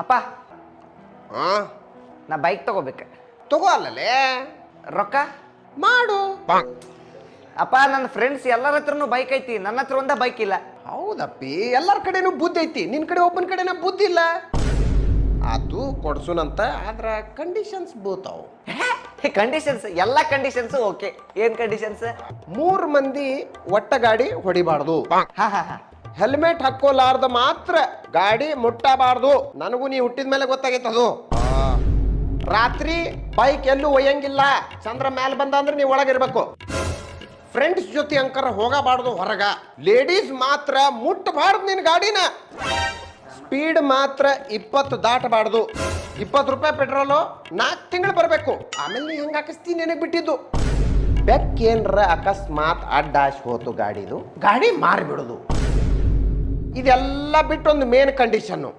ಅಪ್ಪ ಹಾ ನಾ ಬೈಕ್ ತಗೋಬೇಕು. ತಗೋ ಅಲ್ಲಲೇ ರೊಕ್ಕ ಮಾಡು. ಅಪ್ಪ ನನ್ನ ಫ್ರೆಂಡ್ಸ್ ಎಲ್ಲರ ಹತ್ರನೂ ಬೈಕ್ ಐತಿ, ನನ್ನ ಹತ್ರ ಒಂದ ಬೈಕ್ ಇಲ್ಲ. ಹೌದಪ್ಪಿ, ಎಲ್ಲರ ಕಡೆನೂ ಬುದ್ಧಿ ಐತಿ, ನಿನ್ ಕಡೆ ಒಬ್ಬನ ಕಡೆನ ಬುದ್ಧಿ ಇಲ್ಲ. ಅದು ಕೊಡ್ಸುನಂತ, ಆದ್ರ ಕಂಡೀಷನ್ಸ್ ಬೀಳ್ತಾವ. ಕಂಡೀಷನ್ಸ್ ಎಲ್ಲ ಕಂಡೀಷನ್ಸ್ ಓಕೆ. ಏನ್ ಕಂಡೀಷನ್ಸ್? 3 ಮಂದಿ ಒಟ್ಟ ಗಾಡಿ ಹೊಡಿಬಾರ್ದು, ಹಾ ಹಾ ಹಾ. ಹೆಲ್ಮೆಟ್ ಹಾಕೋಲಾರ್ದ ಮಾತ್ರ ಗಾಡಿ ಮುಟ್ಟಬಾರ್ದು. ನನಗೂ ನೀ ಹುಟ್ಟಿದ ಮೇಲೆ ಗೊತ್ತಾಗೈತೆ ಅದು. ರಾತ್ರಿ ಬೈಕ್ ಎಲ್ಲೂ ಒಯ್ಯಂಗಿಲ್ಲ, ಚಂದ್ರ ಮೇಲೆ ಬಂದ ಅಂದ್ರೆ ನೀವು ಒಳಗಿರ್ಬೇಕು. ಫ್ರೆಂಡ್ಸ್ ಜೊತೆ ಅಂಕರ ಹೋಗಬಾರ್ದು ಹೊರಗ. ಲೇಡೀಸ್ ಮಾತ್ರ ಮುಟ್ಟಬಾರ್ದು ನಿನ್ ಗಾಡಿನ. ಸ್ಪೀಡ್ ಮಾತ್ರ 20 ದಾಟಬಾರ್ದು. 20 ರೂಪಾಯಿ ಪೆಟ್ರೋಲು 4 ತಿಂಗಳು ಬರಬೇಕು. ಆಮೇಲೆ ನೀ ಹೆಂಗೆ ಹಾಕಿಸ್ತೀನಿ ನನಗೆ ಬಿಟ್ಟಿದ್ದು. ಬೆಕ್ಕೇನ್ರ ಅಕಸ್ಮಾತ್ ಅಡ್ಡಾಶ್ ಹೋತು ಗಾಡಿದು, ಗಾಡಿ ಮಾರಿಬಿಡೋದು. ಇದೆಲ್ಲ ಬಿಟ್ಟು ಒಂದು ಮೇನ್ ಕಂಡೀಷನ್ನು,